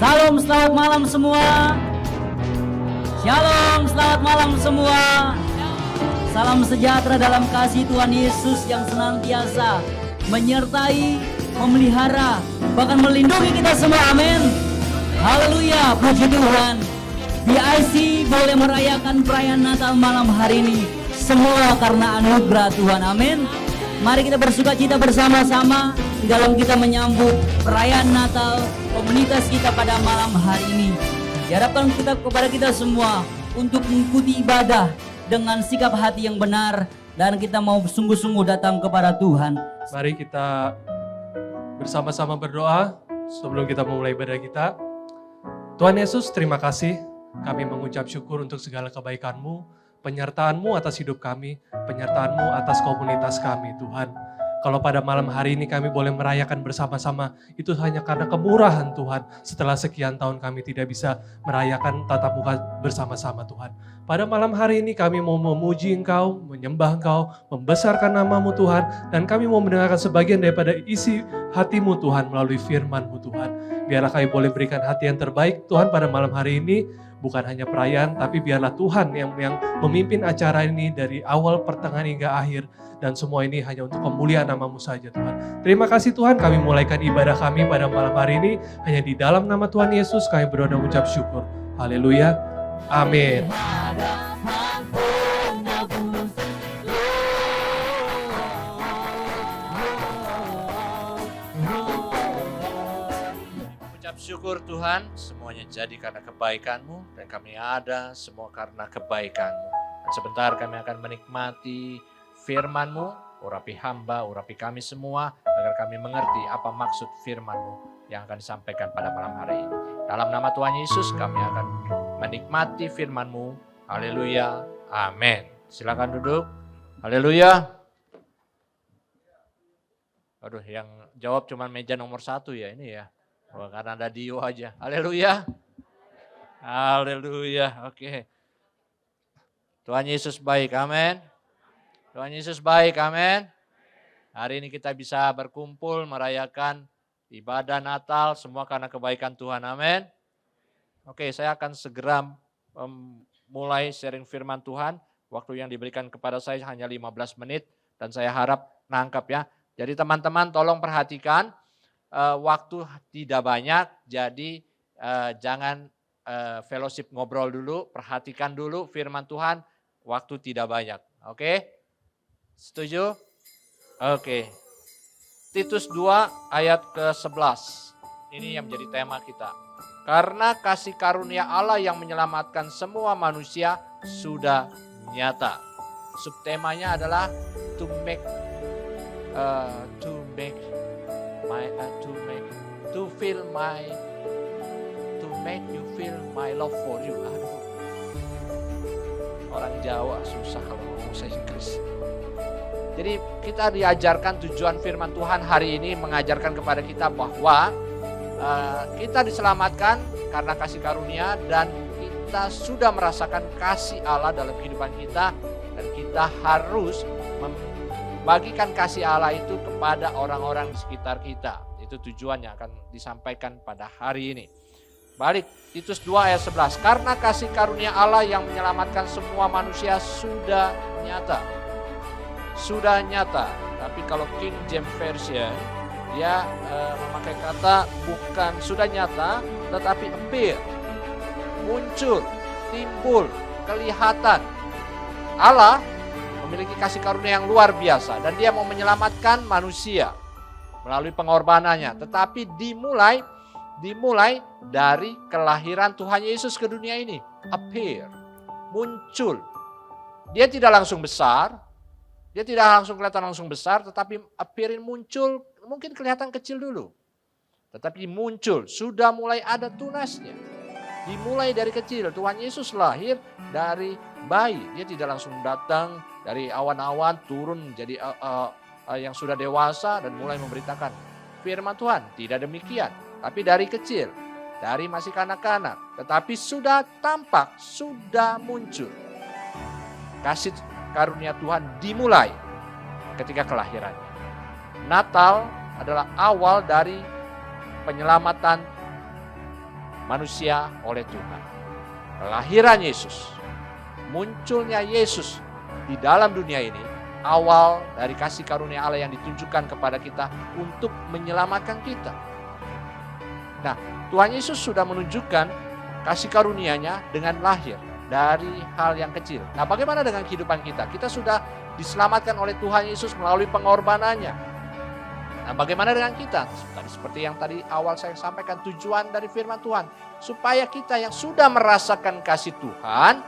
Salam, selamat malam semua. Shalom, selamat malam semua. Salam sejahtera dalam kasih Tuhan Yesus yang senantiasa menyertai, memelihara, bahkan melindungi kita semua. Amin. Haleluya, puji Tuhan. BIC boleh merayakan perayaan Natal malam hari ini. Semua karena anugerah Tuhan. Amin. Mari kita bersukacita bersama-sama di dalam kita menyambut perayaan Natal komunitas kita pada malam hari ini. Diharapkan kita kepada kita semua untuk mengikuti ibadah dengan sikap hati yang benar dan kita mau sungguh-sungguh datang kepada Tuhan. Mari kita bersama-sama berdoa sebelum kita memulai ibadah kita. Tuhan Yesus, terima kasih. Kami mengucap syukur untuk segala kebaikan-Mu, penyertaan-Mu atas hidup kami, penyertaan-Mu atas komunitas kami, Tuhan. Kalau pada malam hari ini kami boleh merayakan bersama-sama, itu hanya karena kemurahan Tuhan. Setelah sekian tahun kami tidak bisa merayakan tatap muka bersama-sama Tuhan. Pada malam hari ini kami mau memuji Engkau, menyembah Engkau, membesarkan nama-Mu Tuhan. Dan kami mau mendengarkan sebagian daripada isi hati-Mu Tuhan melalui firman-Mu Tuhan. Biarlah kami boleh berikan hati yang terbaik Tuhan pada malam hari ini. Bukan hanya perayaan, tapi biarlah Tuhan yang memimpin acara ini dari awal, pertengahan hingga akhir. Dan semua ini hanya untuk kemuliaan nama-Mu saja Tuhan. Terima kasih Tuhan, kami mulaikan ibadah kami pada malam hari ini. Hanya di dalam nama Tuhan Yesus kami berdoa dan mengucap syukur. Haleluya. Amin. Syukur Tuhan, semuanya jadi karena kebaikan-Mu dan kami ada semua karena kebaikan-Mu. Dan sebentar kami akan menikmati firman-Mu, urapi hamba, urapi kami semua, agar kami mengerti apa maksud firman-Mu yang akan disampaikan pada malam hari ini. Dalam nama Tuhan Yesus kami akan menikmati firman-Mu. Haleluya, amin. Silakan duduk. Haleluya. Aduh, yang jawab cuma meja nomor 1 ya ini ya. Oh, karena ada Dio aja. Haleluya. Haleluya. Oke. Tuhan Yesus baik. Amin. Tuhan Yesus baik. Amin. Hari ini kita bisa berkumpul merayakan ibadah Natal semua karena kebaikan Tuhan. Amin. Oke, saya akan segera mulai sharing firman Tuhan. Waktu yang diberikan kepada saya hanya 15 menit dan saya harap nangkap ya. Jadi teman-teman tolong perhatikan. Waktu tidak banyak, jadi jangan fellowship ngobrol dulu, perhatikan dulu firman Tuhan, waktu tidak banyak. Oke? Setuju? Oke. Titus 2 ayat ke-11. Ini yang menjadi tema kita. Karena kasih karunia Allah yang menyelamatkan semua manusia sudah nyata. Subtemanya adalah to make make you feel my love for you. Aduh. Orang Jawa susah kalau ngomong bahasa Inggris. Jadi kita diajarkan tujuan firman Tuhan hari ini mengajarkan kepada kita bahwa kita diselamatkan karena kasih karunia dan kita sudah merasakan kasih Allah dalam kehidupan kita dan kita harus membagikan kasih Allah itu kepada orang-orang di sekitar kita. Itu tujuannya akan disampaikan pada hari ini. Balik Titus 2 ayat 11. Karena kasih karunia Allah yang menyelamatkan semua manusia sudah nyata. Sudah nyata. Tapi kalau King James Version dia memakai kata bukan sudah nyata tetapi appear. Muncul, timbul, kelihatan. Allah memiliki kasih karunia yang luar biasa dan dia mau menyelamatkan manusia melalui pengorbanannya, tetapi dimulai dari kelahiran Tuhan Yesus ke dunia ini. Appear, muncul. Dia tidak langsung besar, dia tidak langsung kelihatan langsung besar, tetapi appearin muncul, mungkin kelihatan kecil dulu. Tetapi muncul, sudah mulai ada tunasnya. Dimulai dari kecil, Tuhan Yesus lahir dari bayi. Dia tidak langsung datang dari awan-awan, turun menjadi yang sudah dewasa dan mulai memberitakan firman Tuhan. Tidak demikian, tapi dari kecil, dari masih kanak-kanak, tetapi sudah tampak, sudah muncul. Kasih karunia Tuhan dimulai ketika kelahiran. Natal adalah awal dari penyelamatan manusia oleh Tuhan. Kelahiran Yesus, munculnya Yesus di dalam dunia ini, awal dari kasih karunia Allah yang ditunjukkan kepada kita untuk menyelamatkan kita. Nah, Tuhan Yesus sudah menunjukkan kasih karunia-Nya dengan lahir dari hal yang kecil. Nah, bagaimana dengan kehidupan kita? Kita sudah diselamatkan oleh Tuhan Yesus melalui pengorbanannya. Nah, bagaimana dengan kita? Tadi seperti yang tadi awal saya sampaikan, tujuan dari firman Tuhan, supaya kita yang sudah merasakan kasih Tuhan,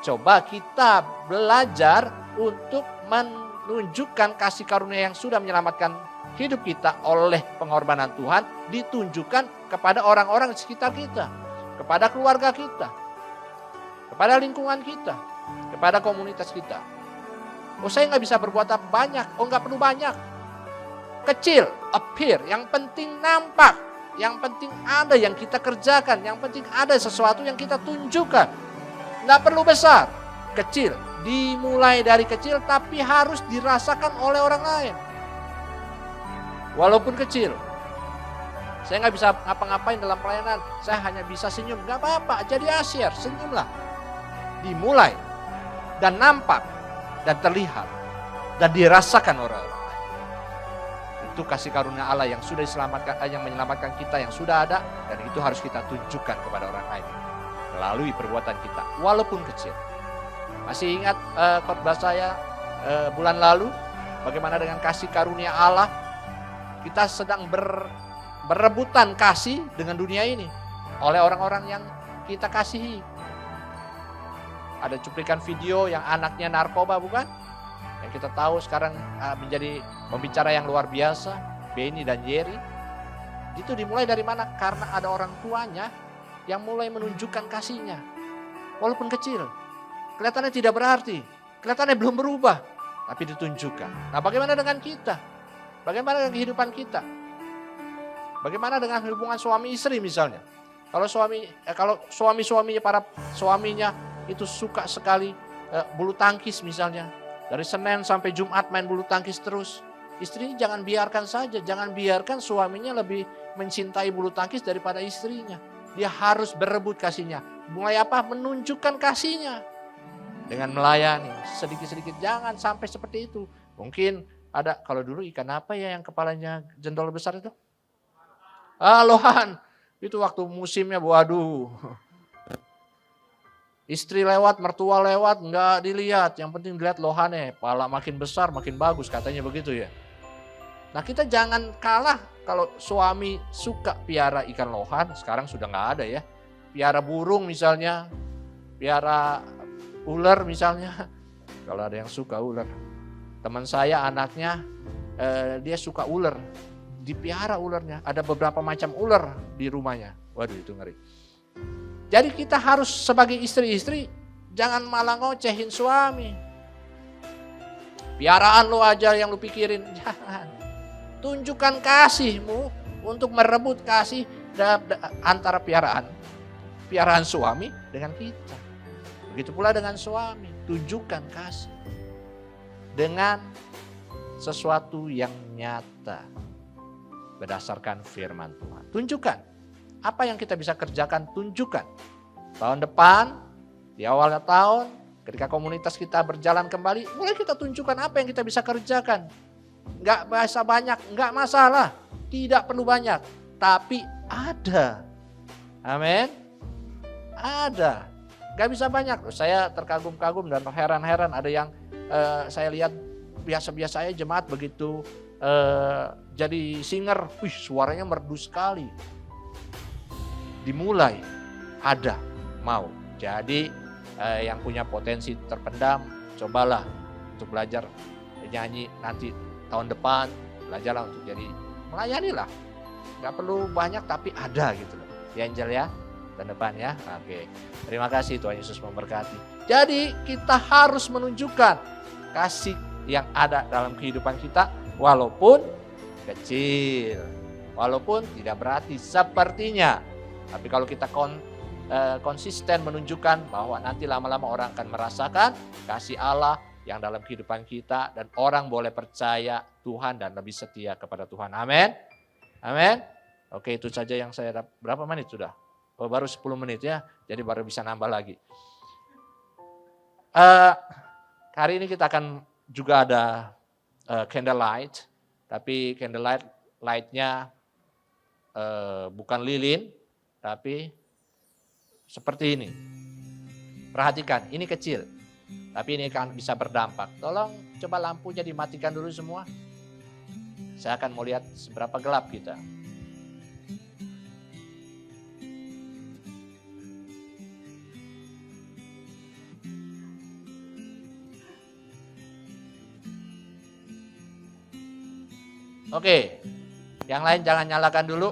coba kita belajar untuk menunjukkan kasih karunia yang sudah menyelamatkan hidup kita oleh pengorbanan Tuhan, ditunjukkan kepada orang-orang di sekitar kita, kepada keluarga kita, kepada lingkungan kita, kepada komunitas kita. Oh, saya nggak bisa berbuat banyak. Oh, nggak perlu banyak. Kecil, appear, yang penting nampak, yang penting ada yang kita kerjakan, yang penting ada sesuatu yang kita tunjukkan. Nggak perlu besar, kecil. Dimulai dari kecil tapi harus dirasakan oleh orang lain. Walaupun kecil. Saya nggak bisa ngapa-ngapain dalam pelayanan, saya hanya bisa senyum. Nggak apa-apa, jadi asyir, senyumlah. Dimulai dan nampak dan terlihat dan dirasakan orang-orang. Itu kasih karunia Allah yang sudah diselamatkan, yang menyelamatkan kita, yang sudah ada, dan itu harus kita tunjukkan kepada orang lain melalui perbuatan kita, walaupun kecil. Masih ingat khotbah saya bulan lalu, bagaimana dengan kasih karunia Allah? Kita sedang berebutan kasih dengan dunia ini oleh orang-orang yang kita kasihi. Ada cuplikan video yang anaknya narkoba, bukan? Yang kita tahu sekarang menjadi pembicara yang luar biasa, Benny dan Jerry. Itu dimulai dari mana? Karena ada orang tuanya yang mulai menunjukkan kasihnya. Walaupun kecil, kelihatannya tidak berarti, kelihatannya belum berubah, tapi ditunjukkan. Nah, bagaimana dengan kita? Bagaimana dengan kehidupan kita? Bagaimana dengan hubungan suami istri misalnya? Kalau suami-suaminya, para suaminya itu suka sekali bulu tangkis misalnya. Dari Senin sampai Jumat main bulu tangkis terus. Istri jangan biarkan saja, jangan biarkan suaminya lebih mencintai bulu tangkis daripada istrinya. Dia harus berebut kasihnya. Mulai apa? Menunjukkan kasihnya. Dengan melayani, sedikit-sedikit, jangan sampai seperti itu. Mungkin ada, kalau dulu ikan apa ya yang kepalanya jendol besar itu? Lohan. Itu waktu musimnya, waduh. Istri lewat, mertua lewat, nggak dilihat. Yang penting dilihat lohannya, pala makin besar, makin bagus, katanya begitu ya. Nah, kita jangan kalah kalau suami suka piara ikan lohan, sekarang sudah nggak ada ya. Piara burung misalnya, piara ular misalnya. Kalau ada yang suka ular. Teman saya anaknya, dia suka ular. Dipiara ularnya, ada beberapa macam ular di rumahnya. Waduh, itu ngeri. Jadi kita harus sebagai istri-istri jangan malah ngocehin suami. Piaraan lo aja yang lu pikirin. Jangan. Tunjukkan kasihmu untuk merebut kasih antara piaraan suami dengan kita. Begitu pula dengan suami. Tunjukkan kasih dengan sesuatu yang nyata berdasarkan firman Tuhan. Tunjukkan. Apa yang kita bisa kerjakan, tunjukkan. Tahun depan, di awalnya tahun, ketika komunitas kita berjalan kembali, mulai kita tunjukkan apa yang kita bisa kerjakan. Enggak bahasa banyak, enggak masalah. Tidak perlu banyak, tapi ada. Amin. Ada. Enggak bisa banyak. Saya terkagum-kagum dan heran-heran. Ada yang saya lihat biasa-biasa aja jemaat begitu jadi singer, suaranya merdu sekali. Dimulai, ada, mau. Jadi yang punya potensi terpendam, cobalah untuk belajar nyanyi nanti tahun depan, belajarlah untuk jadi melayani lah. Gak perlu banyak tapi ada gitu loh. Ya Angel ya, tahun depan ya. Oke, terima kasih, Tuhan Yesus memberkati. Jadi kita harus menunjukkan kasih yang ada dalam kehidupan kita walaupun kecil, walaupun tidak berarti sepertinya. Tapi kalau kita konsisten menunjukkan bahwa nanti lama-lama orang akan merasakan kasih Allah yang dalam kehidupan kita dan orang boleh percaya Tuhan dan lebih setia kepada Tuhan. Amin. Amin. Oke, itu saja yang saya berapa menit sudah? Oh, baru 10 menit ya, jadi baru bisa nambah lagi. Hari ini kita akan juga ada candlelight, tapi candlelight-nya bukan lilin, tapi seperti ini. Perhatikan, ini kecil, tapi ini akan bisa berdampak. Tolong coba lampunya dimatikan dulu semua. Saya akan mau lihat seberapa gelap kita. Oke, yang lain jangan nyalakan dulu.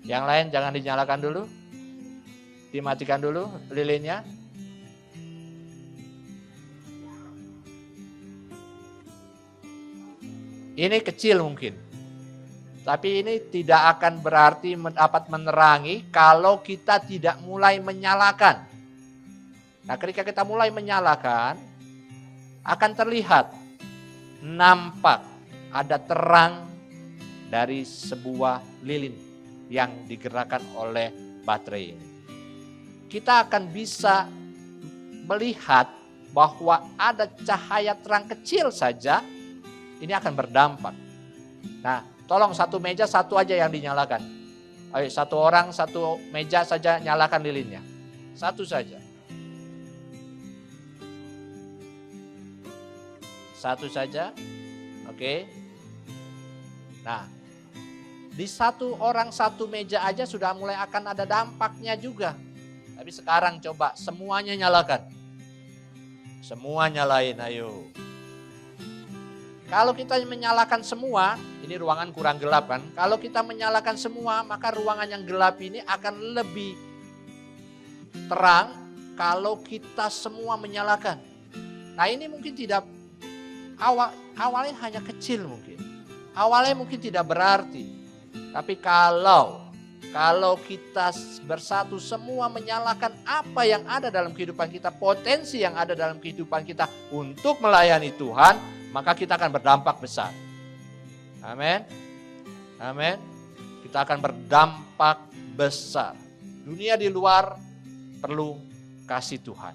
Yang lain jangan dinyalakan dulu. Dimatikan dulu lilinnya. Ini kecil mungkin. Tapi ini tidak akan berarti dapat menerangi kalau kita tidak mulai menyalakan. Nah, ketika kita mulai menyalakan, akan terlihat, nampak ada terang dari sebuah lilin yang digerakkan oleh baterai ini. Kita akan bisa melihat bahwa ada cahaya terang kecil saja, ini akan berdampak. Nah, tolong satu meja satu aja yang dinyalakan. Ayo, satu orang satu meja saja nyalakan lilinnya. Satu saja. Satu saja. Oke. Nah, di satu orang satu meja aja sudah mulai akan ada dampaknya juga. Tapi sekarang coba semuanya nyalakan. Semua nyalain, ayo. Kalau kita menyalakan semua, ini ruangan kurang gelap kan. Kalau kita menyalakan semua, maka ruangan yang gelap ini akan lebih terang kalau kita semua menyalakan. Nah, ini mungkin tidak awalnya hanya kecil mungkin. Awalnya mungkin tidak berarti. Tapi kalau kita bersatu semua menyalakan apa yang ada dalam kehidupan kita, potensi yang ada dalam kehidupan kita untuk melayani Tuhan, maka kita akan berdampak besar. Amin. Amin. Kita akan berdampak besar. Dunia di luar perlu kasih Tuhan.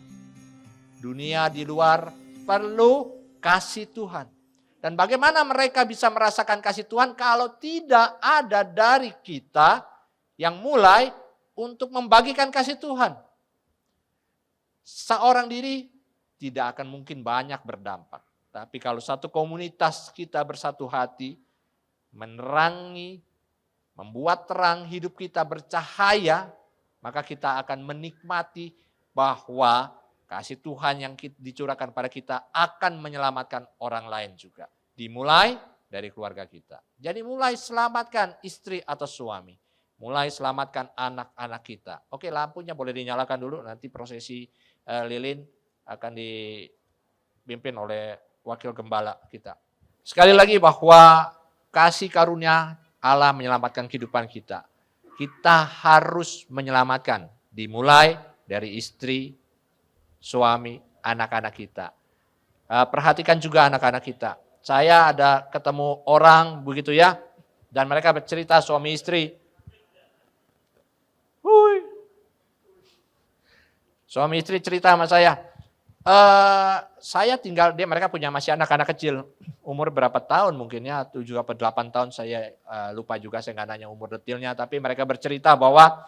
Dunia di luar perlu kasih Tuhan. Dan bagaimana mereka bisa merasakan kasih Tuhan kalau tidak ada dari kita yang mulai untuk membagikan kasih Tuhan. Seorang diri tidak akan mungkin banyak berdampak. Tapi kalau satu komunitas kita bersatu hati, menerangi, membuat terang hidup kita bercahaya, maka kita akan menikmati bahwa kasih Tuhan yang dicurahkan pada kita akan menyelamatkan orang lain juga. Dimulai dari keluarga kita. Jadi mulai selamatkan istri atau suami. Mulai selamatkan anak-anak kita. Oke, lampunya boleh dinyalakan dulu, nanti prosesi lilin akan dipimpin oleh wakil gembala kita. Sekali lagi bahwa kasih karunia Allah menyelamatkan kehidupan kita. Kita harus menyelamatkan. Dimulai dari istri, suami, anak-anak kita. Perhatikan juga anak-anak kita. Saya ada ketemu orang begitu ya, dan mereka bercerita suami istri. Suami istri cerita sama saya tinggal, mereka punya masih anak-anak kecil, umur berapa tahun mungkin ya, 7 atau 8 tahun saya lupa juga, saya nggak nanya umur detailnya, tapi mereka bercerita bahwa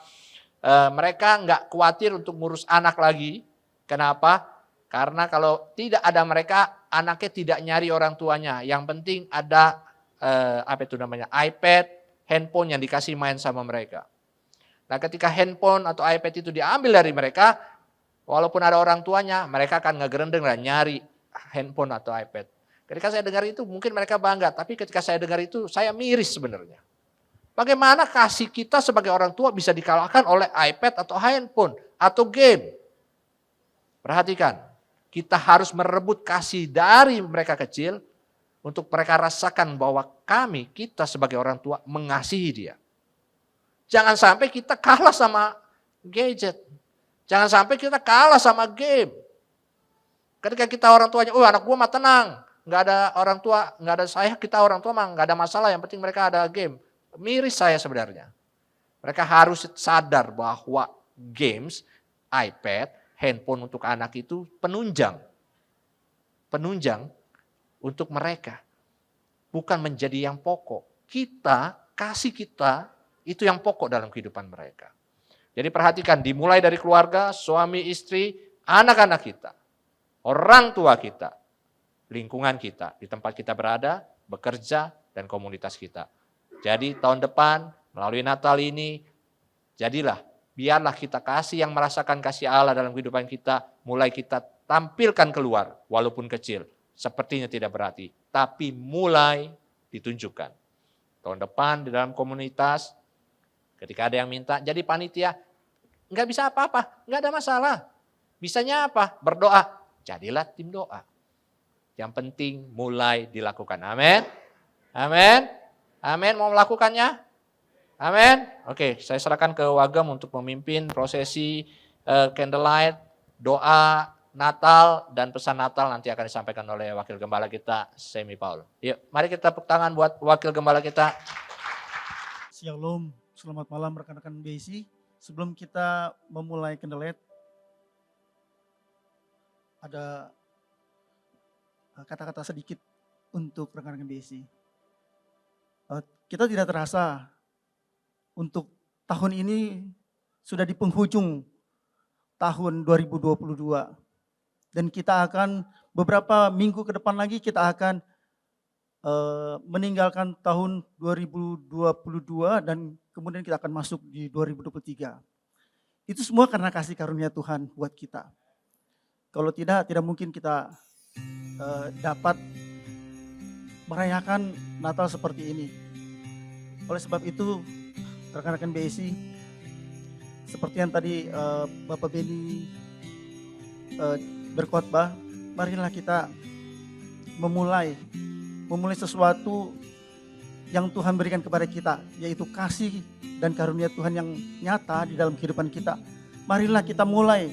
mereka nggak khawatir untuk ngurus anak lagi. Kenapa? Karena kalau tidak ada mereka, anaknya tidak nyari orang tuanya. Yang penting ada iPad, handphone yang dikasih main sama mereka. Nah, ketika handphone atau iPad itu diambil dari mereka, walaupun ada orang tuanya, mereka akan ngegerendeng dan nyari handphone atau iPad. Ketika saya dengar itu, mungkin mereka bangga. Tapi ketika saya dengar itu, saya miris sebenarnya. Bagaimana kasih kita sebagai orang tua bisa dikalahkan oleh iPad atau handphone atau game? Perhatikan, kita harus merebut kasih dari mereka kecil untuk mereka rasakan bahwa kita sebagai orang tua mengasihi dia. Jangan sampai kita kalah sama gadget. Jangan sampai kita kalah sama game. Ketika kita orang tuanya, anak gua mah tenang. Nggak ada orang tua, nggak ada saya, kita orang tua mah nggak ada masalah. Yang penting mereka ada game. Miris saya sebenarnya. Mereka harus sadar bahwa games, iPad, handphone untuk anak itu penunjang. Penunjang untuk mereka. Bukan menjadi yang pokok. Kasih kita, itu yang pokok dalam kehidupan mereka. Jadi perhatikan, dimulai dari keluarga, suami, istri, anak-anak kita, orang tua kita, lingkungan kita, di tempat kita berada, bekerja, dan komunitas kita. Jadi tahun depan, melalui Natal ini, biarlah kita kasih yang merasakan kasih Allah dalam kehidupan kita, mulai kita tampilkan keluar, walaupun kecil, sepertinya tidak berarti, tapi mulai ditunjukkan. Tahun depan di dalam komunitas, ketika ada yang minta jadi panitia, nggak bisa apa-apa, nggak ada masalah. Bisanya apa? Berdoa. Jadilah tim doa. Yang penting mulai dilakukan. Amin. Amin. Amin. Mau melakukannya? Amin. Oke, saya serahkan ke Wagem untuk memimpin prosesi candlelight, doa Natal, dan pesan Natal nanti akan disampaikan oleh Wakil Gembala kita, Semi Paul. Yuk, mari kita tepuk tangan buat Wakil Gembala kita. Shalom, selamat malam rekan-rekan BSI. Sebelum kita memulai candlelight, ada kata-kata sedikit untuk rekan-rekan BSI. Kita tidak terasa untuk tahun ini sudah di penghujung tahun 2022. Dan kita akan beberapa minggu ke depan lagi kita akan meninggalkan tahun 2022 dan kemudian kita akan masuk di 2023. Itu semua karena kasih karunia Tuhan buat kita. Kalau tidak mungkin kita dapat merayakan Natal seperti ini. Oleh sebab itu, rekan-rekan BSI, seperti yang tadi Bapak Beni berkhotbah, marilah kita memulai sesuatu yang Tuhan berikan kepada kita, yaitu kasih dan karunia Tuhan yang nyata di dalam kehidupan kita. Marilah kita mulai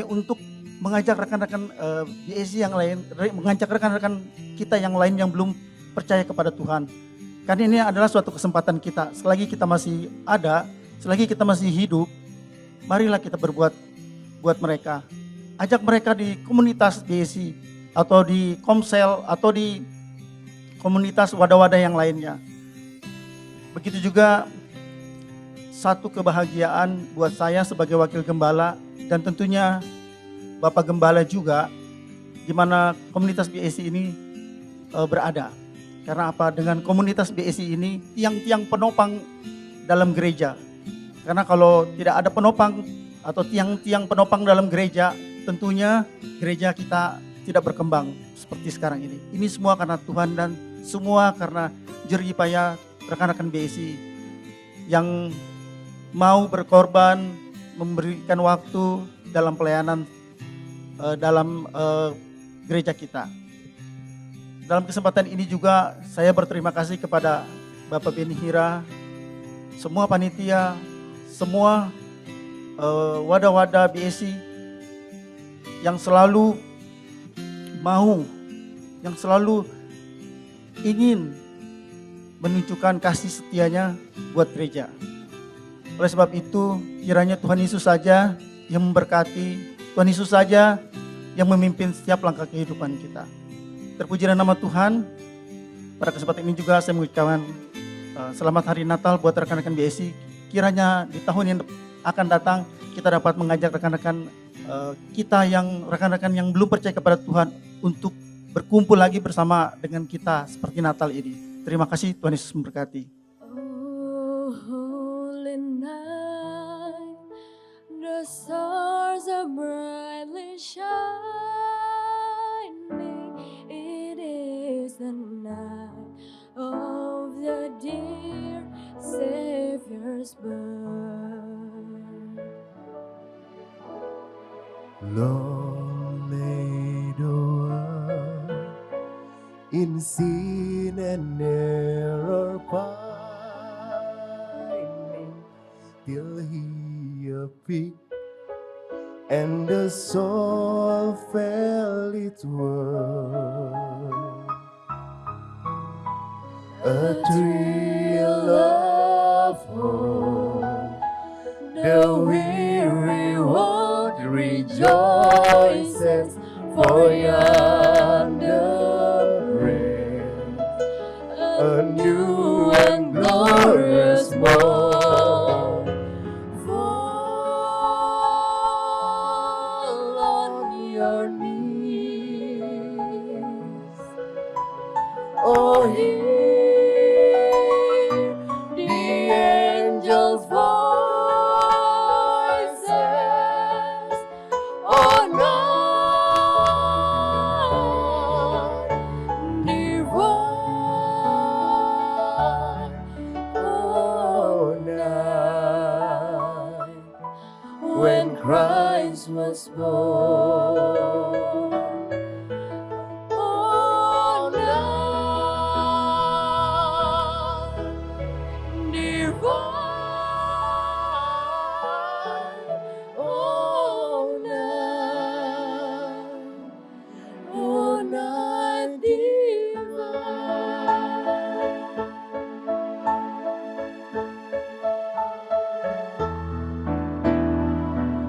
untuk mengajak rekan-rekan BSI yang lain, mengajak rekan-rekan kita yang lain yang belum percaya kepada Tuhan. Karena ini adalah suatu kesempatan kita. Selagi kita masih ada, selagi kita masih hidup, marilah kita berbuat buat mereka. Ajak mereka di komunitas BSI atau di Komsel atau di komunitas wadah-wadah yang lainnya. Begitu juga satu kebahagiaan buat saya sebagai wakil gembala dan tentunya Bapak Gembala juga, di mana komunitas BSI ini berada. Karena apa? Dengan komunitas BSI ini tiang-tiang penopang dalam gereja. Karena kalau tidak ada penopang atau tiang-tiang penopang dalam gereja, tentunya gereja kita tidak berkembang seperti sekarang ini. Ini semua karena Tuhan dan semua karena jerih payah rekan-rekan BSI yang mau berkorban, memberikan waktu dalam pelayanan dalam gereja kita. Dalam kesempatan ini juga saya berterima kasih kepada Bapak Beni Hira, semua panitia, semua wadah-wadah BSI yang selalu mau, yang selalu ingin menunjukkan kasih setianya buat gereja. Oleh sebab itu, kiranya Tuhan Yesus saja yang memberkati, Tuhan Yesus saja yang memimpin setiap langkah kehidupan kita. Terpujilah nama Tuhan. Pada kesempatan ini juga saya mengucapkan selamat hari Natal buat rekan-rekan BSI. Kiranya di tahun yang akan datang kita dapat mengajak rekan-rekan kita yang rekan-rekan yang belum percaya kepada Tuhan untuk berkumpul lagi bersama dengan kita seperti Natal ini. Terima kasih, Tuhan Yesus memberkati. Oh, holy night, the stars are brightly shining. It is the night of the dear Savior's birth. Long lay the world in sin and error pining, till He appeared, and the soul felt its worth. A thrill of hope The weary world rejoices, for yonder breaks a new and glorious morn. Fall on your knees, oh, hear the angels' voices, oh, night divine, oh, night when Christ was born. Oh, night divine, oh, night divine.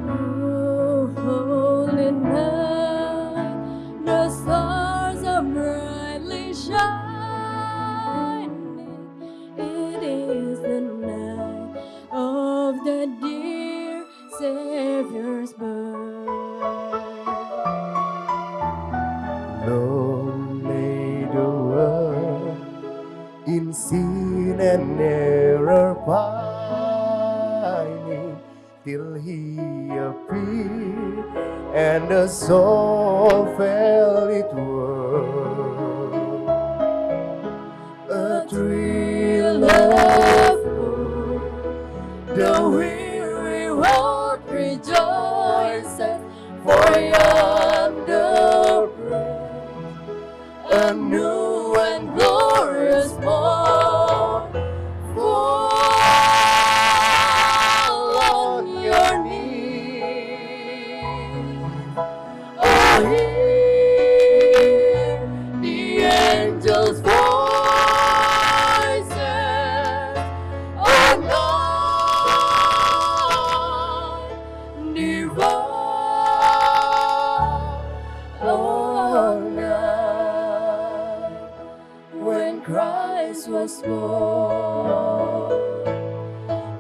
Oh, holy night, the stars are brightly shining. It is the night of the dear Savior's birth. Long lay the world in sin and error pining, till he appeared and the soul felt it were a thrill of hope. The weary world rejoices, for yonder breaks a new and glorious morn. Fall on your knees, oh, hear the angels' voices, oh, night divine, oh, night when Christ was born.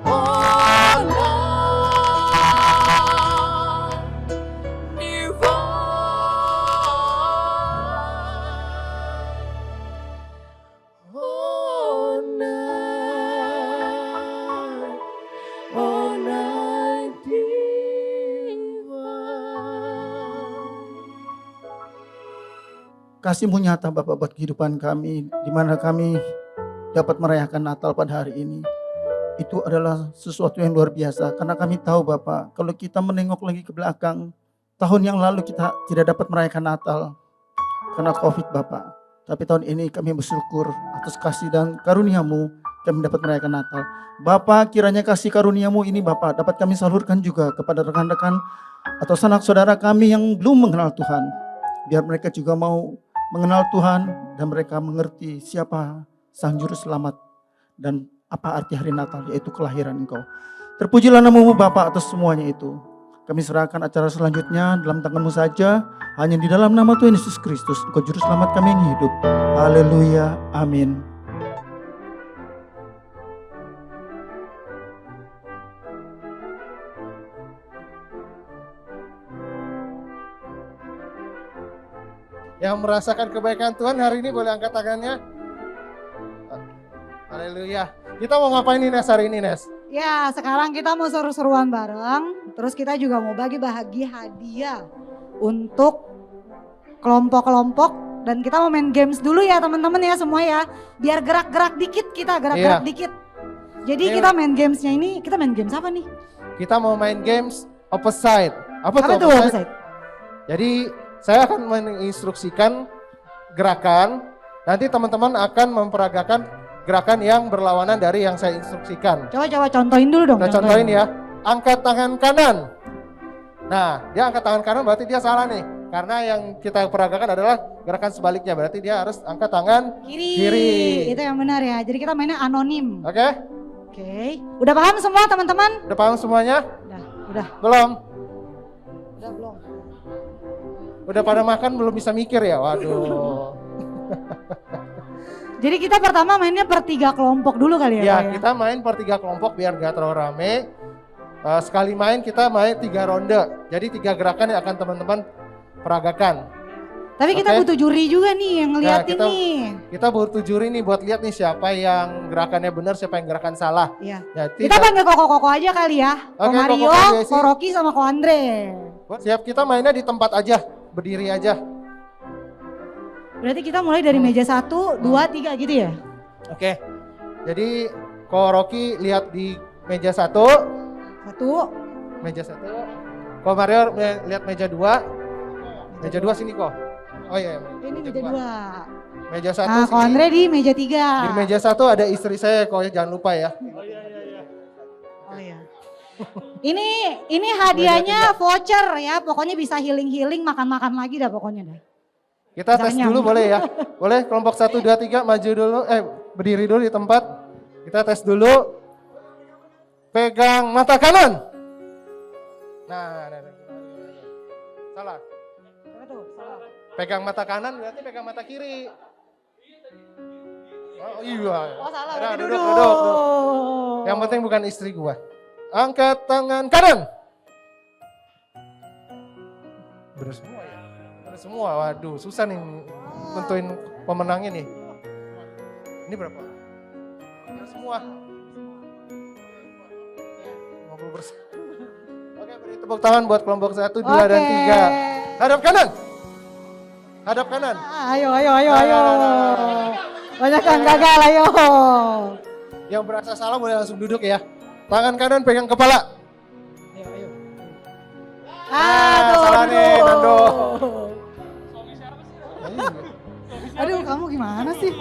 Oh, night divine, oh, night divine. Kasih-Mu nyata Bapak buat kehidupan kami, di mana kami dapat merayakan Natal pada hari ini. Itu adalah sesuatu yang luar biasa, karena kami tahu Bapak, kalau kita menengok lagi ke belakang, tahun yang lalu kita tidak dapat merayakan Natal karena COVID Bapak. Tapi tahun ini kami bersyukur atas kasih dan karunia-Mu, kami dapat merayakan Natal. Bapak, kiranya kasih karunia-Mu ini Bapak dapat kami salurkan juga kepada rekan-rekan atau sanak saudara kami yang belum mengenal Tuhan. Biar mereka juga mau mengenal Tuhan dan mereka mengerti siapa Sang Juru Selamat dan apa arti hari Natal, yaitu kelahiran Engkau. Terpujilah nama-Mu Bapa atas semuanya itu. Kami serahkan acara selanjutnya dalam tangan-Mu saja, hanya di dalam nama Tuhan Yesus Kristus, Engkau Juru Selamat kami yang hidup. Haleluya, amin. Yang merasakan kebaikan Tuhan hari ini boleh angkat tangannya. Haleluya. Kita mau ngapain nih Nes hari ini Nes? Ya, sekarang kita mau seru-seruan bareng. Terus kita juga mau bagi-bagi hadiah untuk kelompok-kelompok. Dan kita mau main games dulu ya teman-teman ya semua ya. Biar gerak-gerak dikit kita, gerak-gerak dikit. Jadi kita main gamesnya ini, kita main games apa nih? Kita mau main games opposite. Apa tuh opposite? Jadi saya akan menginstruksikan gerakan. Nanti teman-teman akan memperagakan gerakan yang berlawanan dari yang saya instruksikan. Coba contohin dulu dong. Kita contohin ya. Angkat tangan kanan. Nah, dia angkat tangan kanan berarti dia salah nih. Karena yang kita peragakan adalah gerakan sebaliknya. Berarti dia harus angkat tangan kiri. Itu yang benar ya. Jadi kita mainnya anonim. Oke? Oke. Udah paham semua teman-teman? Udah paham semuanya? Udah. Belum? Udah belum? Udah pada makan belum bisa mikir ya? Waduh. Jadi kita pertama mainnya per 3 kelompok dulu kali ya, Ya, Pak, ya? kita main per 3 kelompok biar gak terlalu rame. Sekali main kita main 3 ronde. Jadi 3 gerakan yang akan teman-teman peragakan. Tapi kita Oke. butuh juri juga nih yang ngeliatin kita- nih. Kita butuh juri nih buat lihat nih siapa yang gerakannya benar, siapa yang gerakan salah. Iya. Ya, Kita panggil Koko-Koko aja kali ya. Ko Oke, Mario, Koko aja sih. Ko Rocky sama Ko Andre. Siap, kita mainnya di tempat aja, berdiri aja. Berarti kita mulai dari meja 1, 2, 3 gitu ya? Oke. Jadi Ko Rocky lihat di meja 1, 1, meja 1. Ko Mario lihat meja 2. Meja 2 sini kok. Oh iya, ini meja 2. Meja 1 Nah, Ko sini. Andre di meja 3. Di meja 1 ada istri saya, kok jangan lupa ya. Oh iya. Ini hadiahnya voucher ya, pokoknya bisa healing-healing, makan-makan lagi dah pokoknya dah. Kita tes Jangan dulu nyambung. boleh ya? Boleh kelompok 1, 2, 3 maju dulu, berdiri dulu di tempat. Kita tes dulu. Pegang mata kanan. Nah. Salah. Pegang mata kanan berarti pegang mata kiri. Oh iya. Oh salah, Udah, berarti duduk, duduk. duduk. Yang penting bukan istri gua. Angkat tangan kanan. Bener semua ya. Bener semua. Waduh, susah nih nentuin pemenangnya nih. Ini berapa? Bener semua. 50%. Oke, beri tepuk tangan buat kelompok 1, 2, dan 3. Hadap kanan. Hadap kanan. Ayo. Banyak yang gagal, ayo. Yang berasa salah boleh langsung duduk ya. Tangan kanan pegang kepala. Aduh, salah nih, Nando. Aduh, kamu gimana sih?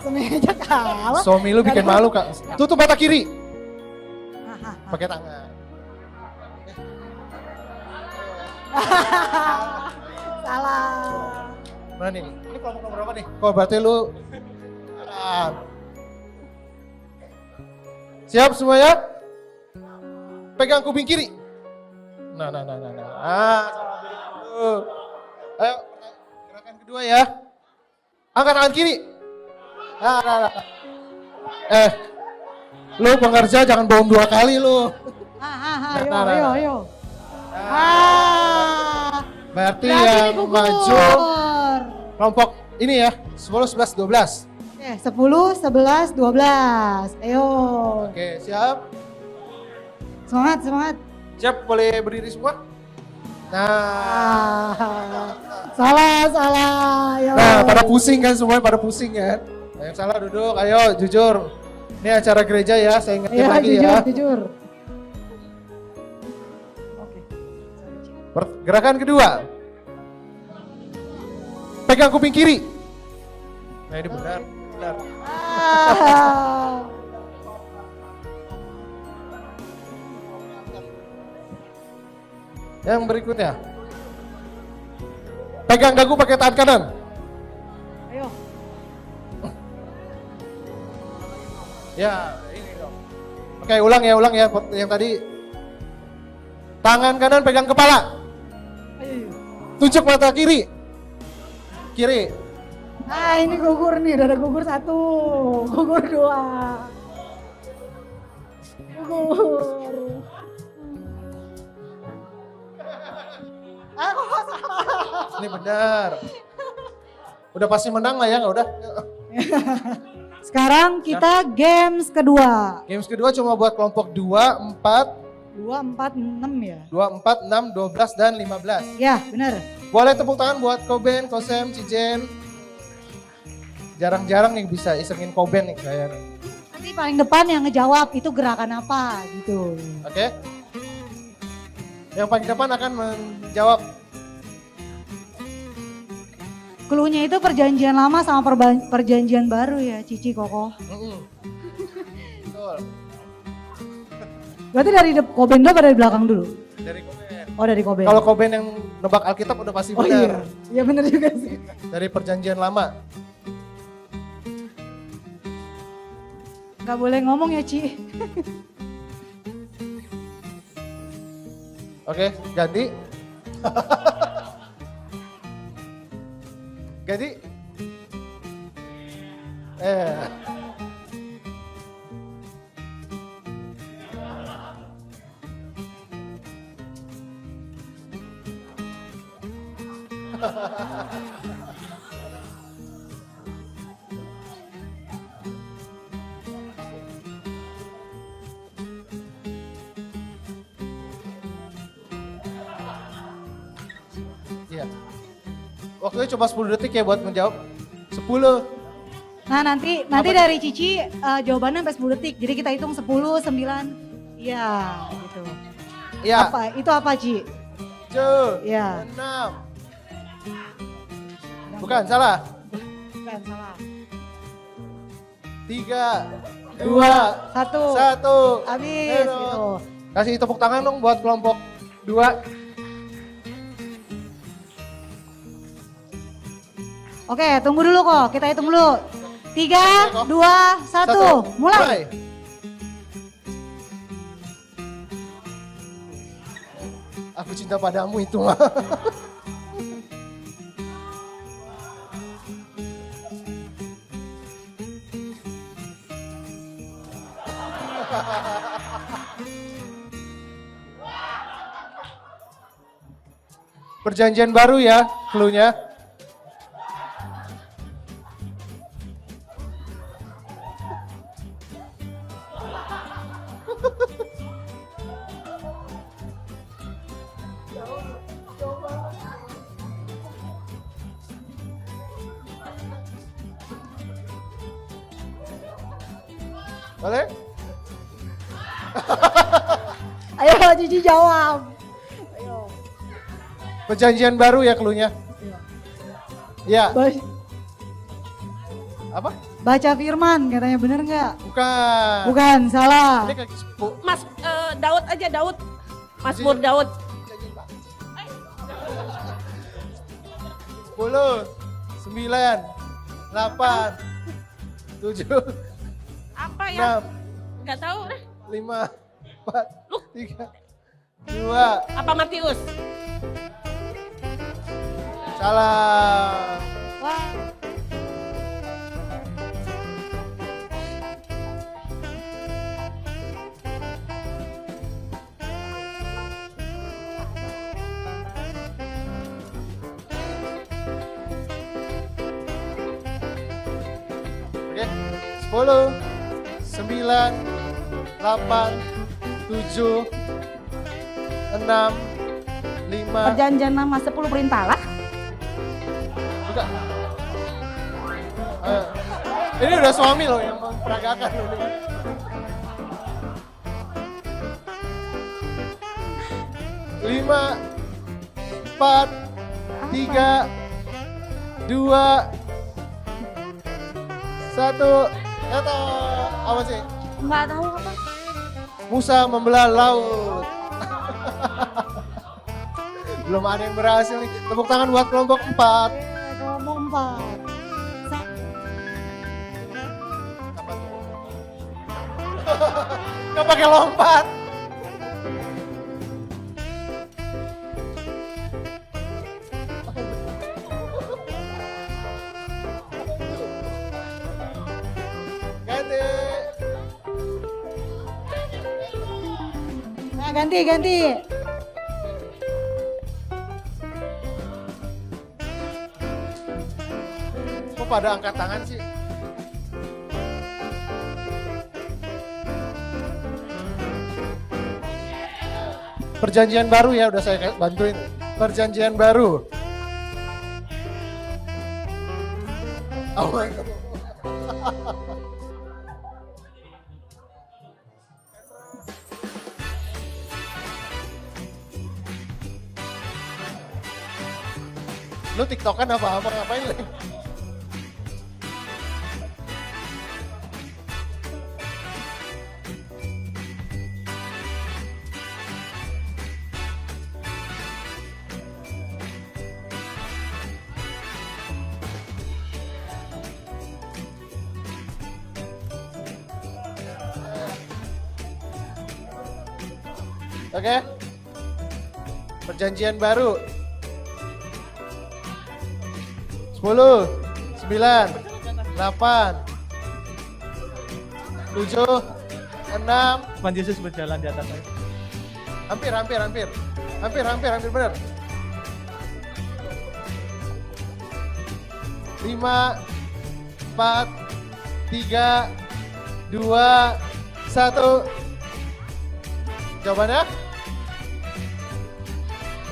Semeja kalah. Suami lu bikin malu, Kak. Tutup mata kiri. Pakai tangan. Salah. Mana nih? Ini kelompok nomor berapa nih? Kok berarti lu siap semuanya? Pegang kuping kiri. Nah. Ayo, gerakan kedua ya. Angkat tangan kiri. Nah. Lu pengerja jangan bohong 2 kali lu. Ayo. Berarti Berarti yang ini gugur. maju kelompok ini ya, 10, 11, 12. 10, 11, 12. Ayo. Oke, siap? Semangat. Siap, boleh berdiri semua? Nah, Salah. Ayo. nah pada pusing kan semuanya, pada pusing kan? Yang salah duduk, ayo jujur. Ini acara gereja ya, saya ingetin Iya, lagi jujur. ya. Gerakan kedua. Pegang kuping kiri. Nah ini benar. Yang berikutnya. Pegang dagu pakai tangan kanan. Ayo. Ya, ini dong. Oke, ulang ya yang tadi. Tangan kanan pegang kepala. Tunjuk mata kiri. Kiri. Ah, ini gugur nih, udah ada gugur 1, gugur 2. Gugur. Aku kok salah. Ini benar. Udah pasti menang lah ya, nggak udah? Sekarang kita games kedua. Games kedua cuma buat kelompok 2, 4, 2, 4, 6 ya? 2, 4, 6, 12, dan 15. Ya, benar. Boleh tepuk tangan buat Koben, Kosem, Cijen. Jarang-jarang nih bisa isengin Koben nih saya nih. Nanti paling depan yang ngejawab itu gerakan apa gitu. Oke? Yang paling depan akan menjawab. Cluenya itu perjanjian lama sama perjanjian baru ya, Cici Koko. Betul. Berarti dari Koben dulu apa dari belakang dulu? Dari Koben. Oh, dari Koben. Kalau Koben yang nebak Alkitab udah pasti Oh benar. iya, benar juga sih. Dari perjanjian lama. Nggak boleh ngomong ya Ci. Oke, ganti. Ganti. Iya. Waktunya cuma 10 detik ya buat menjawab. 10. Nah nanti dari Cici jawabannya sampai 10 detik. Jadi kita hitung 10, 9. Iya gitu. Iya. Apa? Itu apa Ci? 7. Iya. 6. Bukan, salah. Bukan salah. 3, 2, 1. 1. Habis gitu. Kasih tepuk tangan dong buat kelompok 2. Oke, tunggu dulu kok. Kita hitung dulu. 3, 2, 1. Mulai. Aku cinta padamu itu mah. Perjanjian baru ya, clue-nya. Boleh? Ayo Cici jawab. Ayo. Perjanjian baru ya clue-nya. Ya. Apa? Baca firman katanya, bener nggak? Bukan. Bukan, salah. Ini kayak Mas Daud aja Daud. Mazmur Daud. 10, 9, 8, 7, Apa ya? 6, Enggak tahu. 5, 4, 3, 2. Apa Matius? Salah. Wah. Oke. 10, 9, 8, 7, 6, 5. Perjanjian nama 10 perintah lah. Bukan. Ini udah suami loh yang memperagakan ini. Lima, 4, 3, 2, 1. Kata apa sih? Enggak tahu apa. Musa membelah laut. Belum ada yang berhasil nih. Tepuk tangan buat kelompok 4. Kelompok 4. Nggak pakai lompat. Ganti. Nah, ganti. Kok pada angkat tangan sih? Perjanjian baru ya, udah saya bantuin. Perjanjian baru. Aman. Lu tiktokan apa ngapain lu? Oke. Perjanjian baru. 10, 9, 8, 7, 6. Tuhan Yesus berjalan di atas air. Hampir benar. 5, 4, 3, 2, 1. Jawabannya?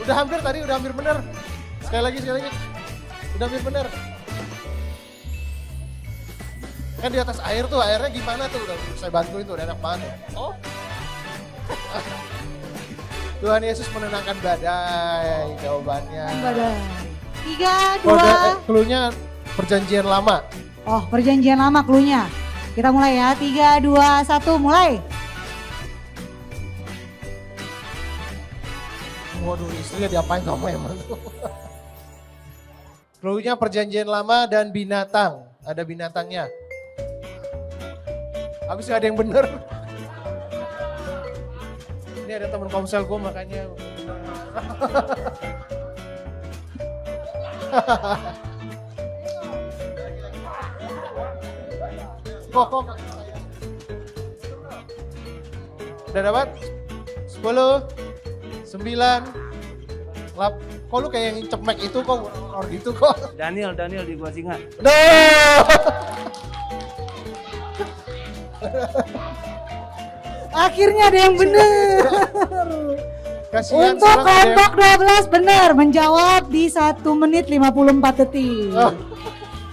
Udah hampir benar. Sekali lagi. Udah hampir benar. Kan di atas air tuh, airnya gimana tuh? Udah saya bantuin tuh, udah enak banget. Oh. Tuhan Yesus menenangkan badai, jawabannya. Badai. 3, 2. Cluenya perjanjian lama. Oh, perjanjian lama cluenya. Kita mulai ya. 3, 2, 1, mulai. Waduh, istrinya diapain kamu emang? Cluenya perjanjian lama dan binatang. Ada binatangnya. Habis gak ada yang bener. Ini ada teman komsel gue makanya. Kok. Udah dapat? 10, 9, 8. Kok lu kayak yang cemek itu kok or gitu kok? Daniel di Gua Singa. No! Akhirnya ada yang benar. Kasihan Untuk sekarang ada yang- kelompok 12 benar menjawab di 1 menit 54 detik. Oh.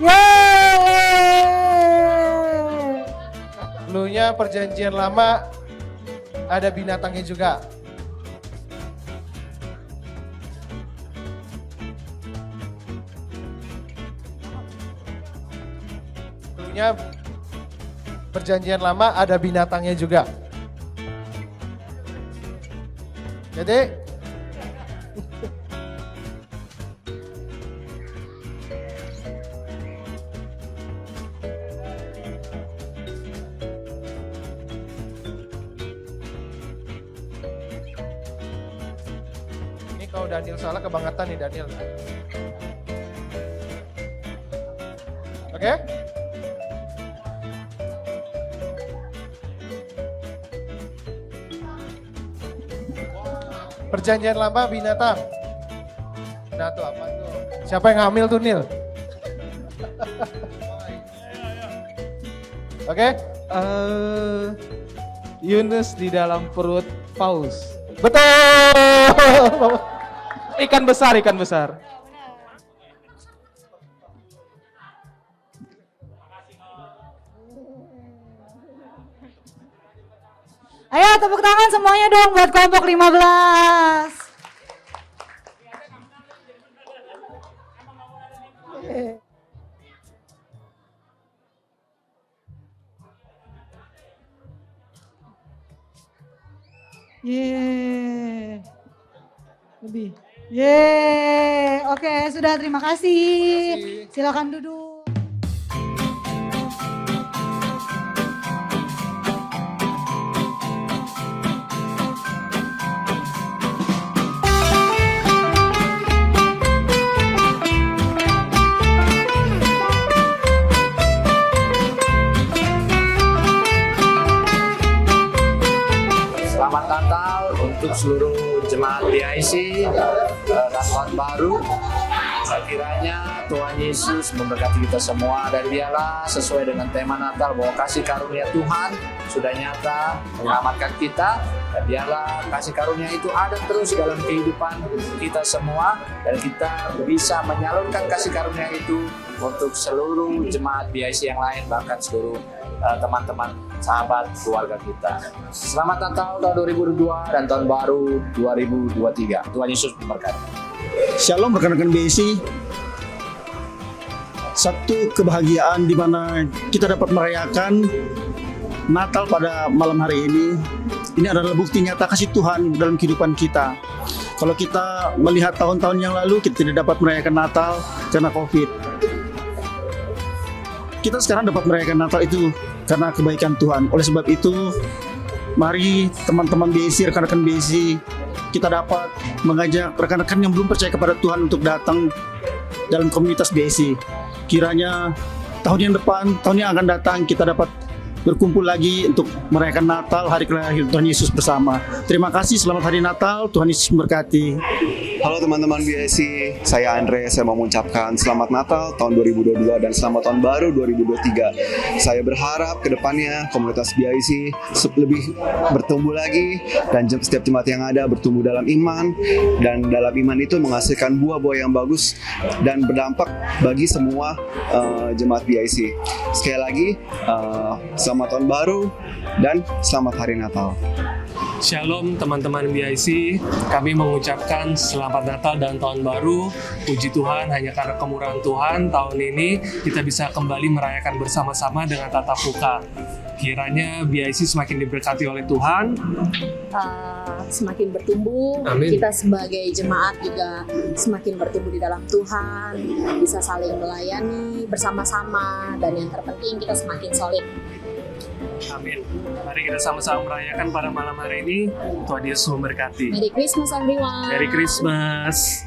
Yeay. Cluenya perjanjian lama, ada binatangnya juga. Cluenya perjanjian lama, ada binatangnya juga. Jadi ini kalau Daniel salah kebangetan nih Daniel. Oke? Perjanjian lama binatang. Nah tuh apa tuh? Siapa yang hamil tuh Nil? Oke? Yunus di dalam perut paus. Betul! Ikan besar. Ayo tepuk tangan semuanya dong buat kelompok 15. Yeay. Lebih. Yeay. Oke, sudah terima kasih. Silakan duduk. Selamat Natal untuk seluruh jemaat BIC dan tahun baru. Kiranya Tuhan Yesus memberkati kita semua dan biarlah sesuai dengan tema Natal bahwa kasih karunia Tuhan sudah nyata menyelamatkan kita, dan biarlah kasih karunia itu ada terus dalam kehidupan kita semua dan kita bisa menyalurkan kasih karunia itu untuk seluruh jemaat BIC yang lain, bahkan seluruh teman-teman, sahabat, keluarga kita. Selamat Natal tahun 2022 dan tahun baru 2023. Tuhan Yesus memberkati. Shalom rekan-rekan BIC. Satu kebahagiaan di mana kita dapat merayakan Natal pada malam hari ini. Ini adalah bukti nyata kasih Tuhan dalam kehidupan kita. Kalau kita melihat tahun-tahun yang lalu, kita tidak dapat merayakan Natal karena COVID. Kita sekarang dapat merayakan Natal itu karena kebaikan Tuhan. Oleh sebab itu, Mari teman-teman BSI, rekan-rekan BSI, kita dapat mengajak rekan-rekan yang belum percaya kepada Tuhan untuk datang dalam komunitas BSI. Kiranya tahun yang depan, tahun yang akan datang, kita dapat berkumpul lagi untuk merayakan Natal, hari kelahiran Tuhan Yesus bersama. Terima kasih, selamat hari Natal, Tuhan Yesus memberkati. Halo teman-teman BSI, saya Andre, saya mau mengucapkan selamat Natal tahun 2022 dan selamat tahun baru 2023. Saya berharap ke depannya komunitas BSI lebih bertumbuh lagi dan setiap jemaat yang ada bertumbuh dalam iman, dan dalam iman itu menghasilkan buah-buah yang bagus dan berdampak bagi semua jemaat BSI. Sekali lagi, selamat tahun baru dan selamat hari Natal. Shalom teman-teman BIC, kami mengucapkan selamat Natal dan Tahun Baru. Puji Tuhan, hanya karena kemurahan Tuhan, tahun ini kita bisa kembali merayakan bersama-sama dengan tatap muka. Kiranya BIC semakin diberkati oleh Tuhan, Semakin bertumbuh, Amin. kita sebagai jemaat juga semakin bertumbuh di dalam Tuhan, bisa saling melayani bersama-sama, dan yang terpenting kita semakin solid. Amin. Mari kita sama-sama merayakan pada malam hari ini. Tuhan Yesus memberkati. Merry Christmas everyone. Merry Christmas.